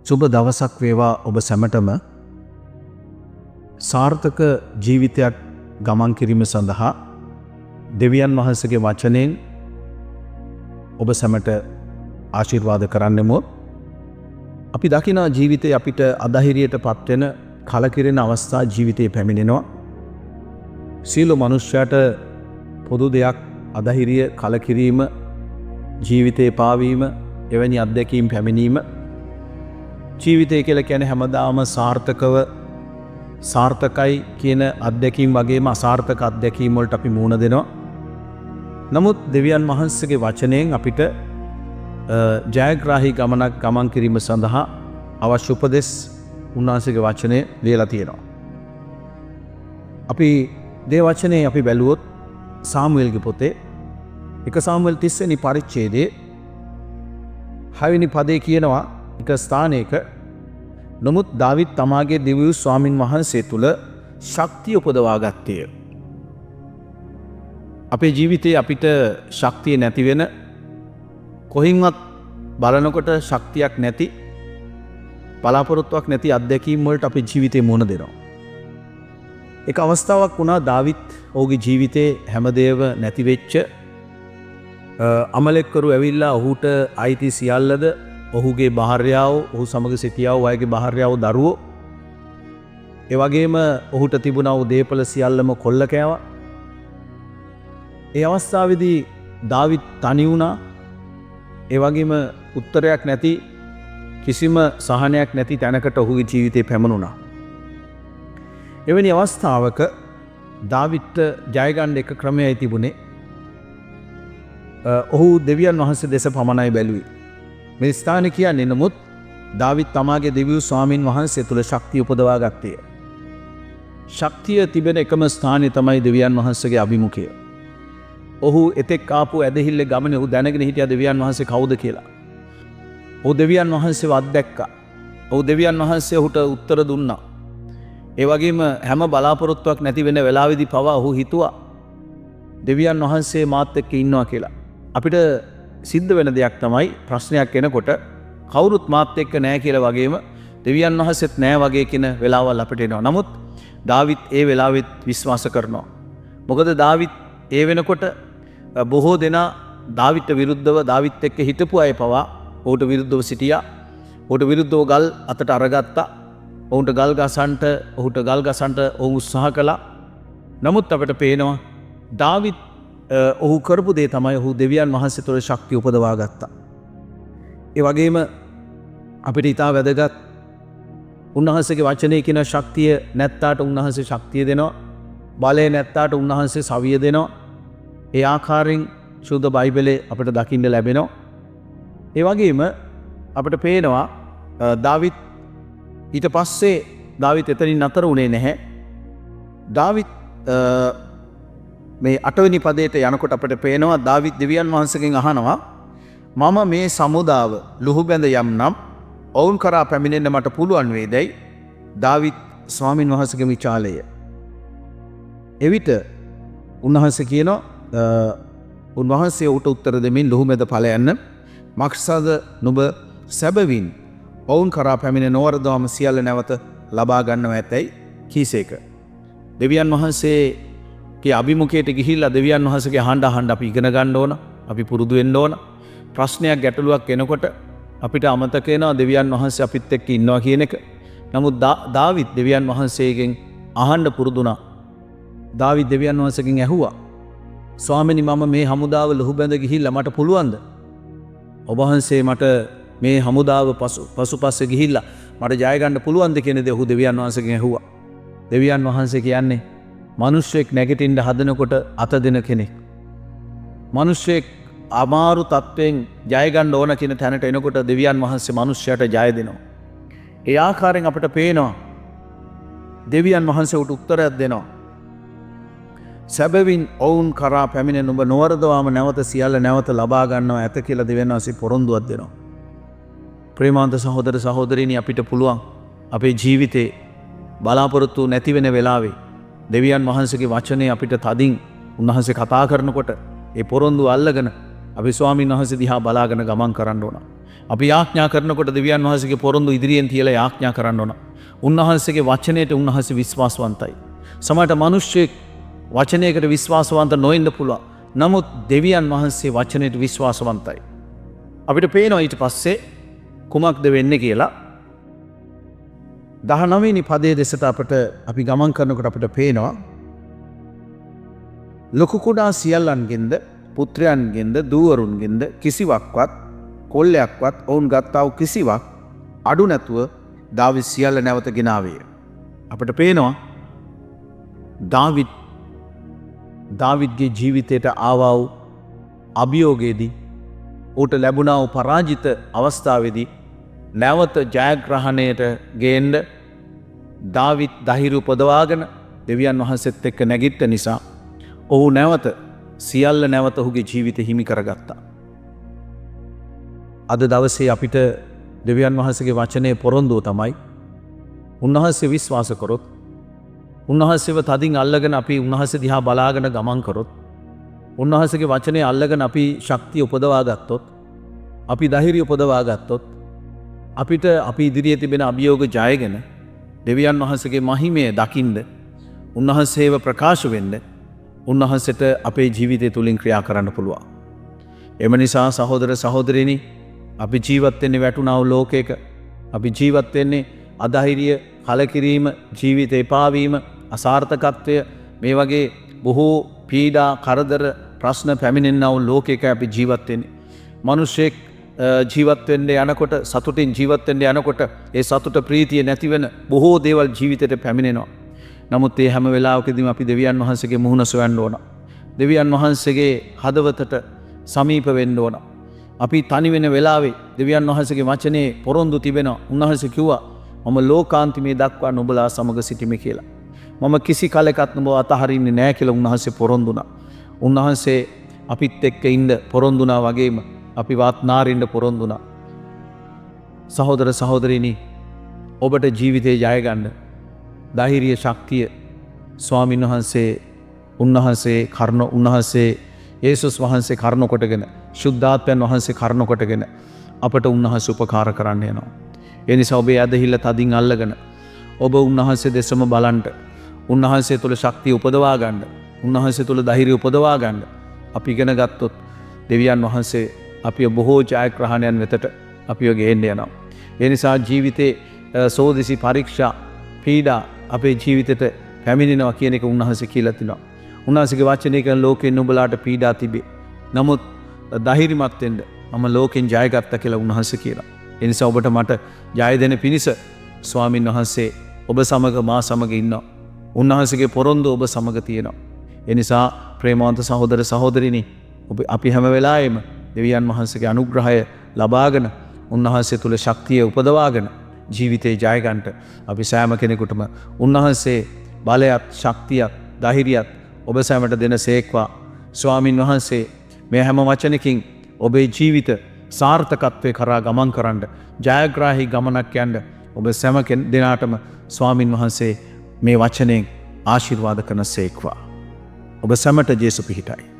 සුබ දවසක් වේවා ඔබ සැමටම. සාර්ථක ජීවිතයක් ගමන් කිරීම සඳහා දෙවියන් වහන්සේගේ වචනයෙන් ඔබ සැමට ආශිර්වාද කරන්නෙමු. අපි දකිනා ජීවිතේ අපිට අධෛර්යයට පත්වෙන කලකිරෙන අවස්ථා ජීවිතේ පැමිණෙනවා. සියලු මනුෂ්‍යයට පොදු දෙයක් අධෛර්ය, කලකිරීම, ජීවිතේ පාවීම, එවැනි අත්දැකීම් පැමිණීම. ජීවිතය කියලා කියන්නේ හැමදාම සාර්ථකයි කියන අත්දැකීම් වගේම අසාර්ථක අත්දැකීම් වලට අපි මුහුණ දෙනවා. නමුත් දෙවියන් වහන්සේගේ වචනයෙන් අපිට ජයග්‍රාහී ගමනක් ගමන් කිරීම සඳහා අවශ්‍ය උපදෙස් උන්වහන්සේගේ වචනේ ලියලා තියෙනවා. අපි දේ වචනේ අපි බැලුවොත් සාමුවෙල්ගේ පොතේ 1 සාමුවෙල් 30 වෙනි පරිච්ඡේදයේ 6 වෙනි පදේ කියනවා එක ස්ථානයක නමුත් දාවිත් තමාගේ දිව්‍ය ස්වාමින් වහන්සේ තුල ශක්තිය උපදවා ගත්තේය. අපේ ජීවිතේ අපිට ශක්තිය නැති වෙන, කොහින්වත් බලනකොට ශක්තියක් නැති, බලාපොරොත්තුවක් නැති අත්දැකීම් වලට අපේ ජීවිතේ මුහුණ දෙනවා. එක අවස්ථාවක් වුණා දාවිත් ඔහුගේ ජීවිතේ හැමදේම නැති වෙච්ච අමලෙක්කරු ඇවිල්ලා ඔහුට අයිති සියල්ලද, ඔහුගේ භාර්යාව, ඔහු සමග සිටියා වූ අයගේ භාර්යාව, දරුවෝ, ඒ වගේම ඔහුට තිබුණා වූ දේපල සියල්ලම කොල්ල කෑවා. ඒ අවස්ථාවේදී දාවිත් තනි වුණා. ඒ වගේම උත්තරයක් නැති, කිසිම සහනයක් නැති තැනකට ඔහුගේ ජීවිතේ පැමුණුණා. එවැනි අවස්ථාවක දාවිත්ට ජය ගන්න එක ක්‍රමයයි තිබුණේ. ඔහු දෙවියන් වහන්සේ දෙස පමණයි බැලුවේ. මේ ස්ථානේ කියන්නේ නමුත් දාවිත් තමාගේ දිව්‍ය ස්වාමින් වහන්සේ තුල ශක්තිය උපදවා ගත්තේ. ශක්තිය තිබෙන එකම ස්ථානය තමයි දෙවියන් වහන්සේගේ අභිමුඛය. ඔහු එතෙක් ආපු ඇදහිල්ලේ ගමනේ ඔහු දැනගෙන හිටියා දෙවියන් වහන්සේ කවුද කියලා. ඔහු දෙවියන් වහන්සේව අත්දැක්කා. ඔහු දෙවියන් වහන්සේ ඔහුට උත්තර දුන්නා. ඒ වගේම හැම බලාපොරොත්තුවක් නැති වෙන වෙලාවෙදී පවා ඔහු හිතුවා දෙවියන් වහන්සේ මාත් එක්ක ඉන්නවා කියලා. අපිට සිද්ධ වෙන දෙයක් තමයි ප්‍රශ්නයක් එනකොට කවුරුත් මාත් එක්ක නැහැ කියලා වගේම දෙවියන් වහන්සේත් නැහැ වගේ කියන වෙලාවල් අපිට එනවා. නමුත් දාවිත් ඒ වෙලාවෙත් විශ්වාස කරනවා. මොකද දාවිත් ඒ වෙනකොට බොහෝ දෙනා දාවිත්ට විරුද්ධව දාවිත් එක්ක හිටපු අය පවා ඔහුට විරුද්ධව සිටියා. ඔහුට විරුද්ධව ගල් අතට අරගත්තා. ඔහුට ගල් ගසන්ට ඔහු උත්සාහ කළා. නමුත් අපිට පේනවා දාවිත් ඔහු කරපු දේ තමයි ඔහු දෙවියන් වහන්සේ තුළ ශක්තිය උපදවා ගත්තා. ඒ වගේම අපිට ඊටා වැදගත් උන්වහන්සේගේ වචනේ කියන ශක්තිය නැත්තාට උන්වහන්සේ ශක්තිය දෙනවා. බලය නැත්තාට උන්වහන්සේ සවිය දෙනවා. ඒ ආකාරයෙන් සුද්ධ බයිබලයේ අපිට දකින්න ලැබෙනවා. ඒ වගේම අපිට පේනවා දාවිත් ඊට පස්සේ දාවිත් එතනින් නතර වුණේ නැහැ. දාවිත් මේ 8 වෙනි පදයට යනකොට අපිට පේනවා දාවිත් දෙවියන් වහන්සේගෙන් අහනවා මම මේ සමුදාව ලුහුබැඳ යම්නම් ඔවුන් කරා පැමිණෙන්න මට පුළුවන් වේදයි. දාවිත් ස්වාමින් වහන්සේගේ විචාලය. එවිට උන්වහන්සේ කියනවා උන්වහන්සේ උට උත්තර දෙමින් ලුහුබැඳ ඵල යන්න මක්සද නුඹ සැබවින් ඔවුන් කරා පැමිණ නොවරදවම සියල්ල නැවත ලබා ගන්නව ඇතැයි කීසේක. දෙවියන් වහන්සේගේ අභිමුඛයට ගිහිල්ලා දෙවියන් වහන්සේගේ අහන්න අපි ඉගෙන ගන්න ඕන. අපි පුරුදු වෙන්න ඕන. ප්‍රශ්නයක් ගැටලුවක් එනකොට අපිට අමතක වෙනවා දෙවියන් වහන්සේ අපිත් එක්ක ඉන්නවා කියන එක. නමුත් දාවිත් දෙවියන් වහන්සේගෙන් අහන්න පුරුදුනා. දාවිත් දෙවියන් වහන්සේගෙන් ඇහුවා ස්වාමීනි මම මේ හමුදාව ලුහුබැඳ ගිහිල්ලා මට පුළුවන්ද? ඔබ වහන්සේ මට මේ හමුදාව පසුපස්සේ ගිහිල්ලා මට ජය ගන්න පුළුවන්ද කියන දේ ඔහු දෙවියන් වහන්සේගෙන් ඇහුවා. දෙවියන් වහන්සේ කියන්නේ මිනිස්සෙක් නැගිටින්න හදනකොට අත දෙන කෙනෙක්. මිනිස්සෙක් අමාරු තත්වයෙන් ජය ගන්න ඕන කියන තැනට එනකොට දෙවියන් වහන්සේ මිනිස්සයාට ජය දෙනවා. ඒ ආකාරයෙන් අපිට පේනවා දෙවියන් වහන්සේ උට උත්තරයක් දෙනවා. සැබවින් ඔවුන් කරා පැමිණ නුඹ නොවරදවාම නැවත සියල්ල නැවත ලබා ගන්නවා ඇත කියලා දෙවියන් වහන්සේ පොරොන්දුවක් දෙනවා. ප්‍රේමාන්ත සහෝදර සහෝදරිනි අපිට පුළුවන් අපේ ජීවිතේ බලාපොරොත්තු නැති වෙන වෙලාවේ දෙවියන් වහන්සේගේ වචනේ අපිට තදින් උන්වහන්සේ කතා කරනකොට ඒ පොරොන්දු අල්ලගෙන අපි ස්වාමීන් වහන්සේ දිහා බලාගෙන ගමන් කරන්න ඕන. අපි යාඥා කරනකොට දෙවියන් වහන්සේගේ පොරොන්දු ඉදිරියෙන් තියලා යාඥා කරන්න ඕන. උන්වහන්සේගේ වචනයට උන්වහන්සේ විශ්වාසවන්තයි. සමහරට මිනිස්සෙක් වචනයකට විශ්වාසවන්ත නොවෙන්න පුළුවන්. නමුත් දෙවියන් වහන්සේ වචනයට විශ්වාසවන්තයි. අපිට පේනවා ඊට පස්සේ කුමක්ද වෙන්නේ කියලා. 19 වෙනි පදයේ දෙසට අපට අපි ගමන් කරනකොට අපිට පේනවා ලොකු කුඩා සියල්ලන්ගෙන්ද පුත්‍රයන්ගෙන්ද දූවරුන්ගෙන්ද කිසිවක්වත් කොල්ලයක්වත් ඔවුන් ගත්තා වූ කිසිවක් අඩු නැතුව දාවිද් සියල්ල නැවත ගෙනාවේය. අපිට පේනවා දාවිද්ගේ ජීවිතයට ආවා වූ අභියෝගයේදී ඌට ලැබුණා වූ පරාජිත අවස්ථාවේදී නැවත ජයග්‍රහණයට ගේන්න දාවිද් ධෛර්ය උපදවාගෙන දෙවියන් වහන්සේත් එක්ක නැගිට නිසා ඔහු නැවත සියල්ල නැවත ඔහුගේ ජීවිතය හිමි කරගත්තා. අද දවසේ අපිට දෙවියන් වහන්සේගේ වචනේ පොරොන්දුව තමයි උන්වහන්සේ විශ්වාස කරොත් උන්වහන්සේව තදින් අල්ලගෙන අපි උන්වහන්සේ දිහා බලාගෙන ගමන් කරොත් උන්වහන්සේගේ වචනේ අල්ලගෙන අපි ශක්තිය උපදවා ගත්තොත් අපි ධෛර්යය උපදවා ගත්තොත් අපිට අපි ඉදිරියේ තිබෙන අභියෝග ජයගෙන දෙවියන් වහන්සේගේ මහිමය දකින්න උන්වහන්සේව ප්‍රකාශ වෙන්න උන්වහන්සේට අපේ ජීවිතය තුලින් ක්‍රියා කරන්න පුළුවන්. එම නිසා සහෝදර සහෝදරිනි අපි ජීවත් වෙන්නේ වැටුණා වූ ලෝකයක. අපි ජීවත් වෙන්නේ අධෛර්ය, කලකිරීම, ජීවිත එපා වීම, අසාර්ථකත්වය මේ වගේ බොහෝ පීඩා, කරදර, ප්‍රශ්න පැමිණෙනා වූ ලෝකයක අපි ජීවත් වෙන්නේ. මිනිසෙක් ජීවත් වෙන්න යනකොට සතුටින් ජීවත් වෙන්න යනකොට ඒ සතුට ප්‍රීතිය නැති වෙන බොහෝ දේවල් ජීවිතේට පැමිණෙනවා. නමුත් ඒ හැම වෙලාවකදීම අපි දෙවියන් වහන්සේගේ මුහුණ සොයන්න ඕන. දෙවියන් වහන්සේගේ හදවතට සමීප වෙන්න ඕන. අපි තනි වෙන වෙලාවේ දෙවියන් වහන්සේගේ වචනේ පොරොන්දු තිබෙනවා. උන්වහන්සේ කිව්වා මම ලෝකාන්තිමේ දක්වා නුඹලා සමග සිටිමි කියලා. මම කිසි කලෙකත් නුඹව අතහරින්නේ නැහැ කියලා උන්වහන්සේ පොරොන්දුනා. උන්වහන්සේ අපිත් එක්ක ඉන්න පොරොන්දුනා වගේම අපි වාත්නාරින්න පොරොන්දුනා. සහෝදර සහෝදරිනි ඔබට ජීවිතේ ජය ගන්න ධෛර්ය ශක්තිය ස්වාමීන් වහන්සේ උන්වහන්සේ යේසුස් වහන්සේ කරුණ කොටගෙන ශුද්ධාත්මයන් වහන්සේ කරුණ කොටගෙන අපට උන්වහන්සේ උපකාර කරන්න යනවා. ඒ නිසා ඔබේ ඇදහිල්ල තදින් අල්ලගෙන ඔබ උන්වහන්සේ දෙසම බලන්න, උන්වහන්සේ තුල ශක්තිය උපදවා ගන්න, උන්වහන්සේ තුල ධෛර්යය උපදවා ගන්න අපි ඉගෙන ගත්තොත් දෙවියන් වහන්සේ අපිව බොහෝ ජයග්‍රහණයන් වෙතට අපිව ගෙන්න යනවා. ඒ නිසා ජීවිතේ සෝදිසි පරීක්ෂා පීඩා අපේ ජීවිතයට පැමිණෙනවා කියන එක උන්වහන්සේ කියලා තිනවා. උන්වහන්සේගේ වචනේ කරන ලෝකෙන් නුඹලාට පීඩා තිබේ. නමුත් ධෛර්යමත් වෙන්න මම ලෝකෙන් ජයගත්තා කියලා උන්වහන්සේ කියනවා. ඒ නිසා ඔබට මට ජය දෙන පිණිස ස්වාමින් වහන්සේ ඔබ සමග මා සමග ඉන්නවා. උන්වහන්සේගේ පොරොන්දු ඔබ සමග තියෙනවා. ඒ නිසා ප්‍රේමවන්ත සහෝදර සහෝදරිනි අපි හැම වෙලාවෙම දෙවියන් වහන්සේගේ අනුග්‍රහය ලබාගෙන උන්වහන්සේ තුල ශක්තිය උපදවාගෙන ජීවිතේ ජය ගන්නට අපි සෑම කෙනෙකුටම උන්වහන්සේ බලයත් ශක්තියත් ධෛර්යයත් ඔබ සෑමට දෙන සේක්වා. ස්වාමින් වහන්සේ මේ හැම වචනකින් ඔබේ ජීවිත සාර්ථකත්වයේ කරා ගමන් කරන්න ජයග්‍රාහී ගමනක් යන්න ඔබ සෑම දෙනාටම ස්වාමින් වහන්සේ මේ වචනෙන් ආශිර්වාද කරන සේක්වා. ඔබ සැමට ජේසු පිහිටයි.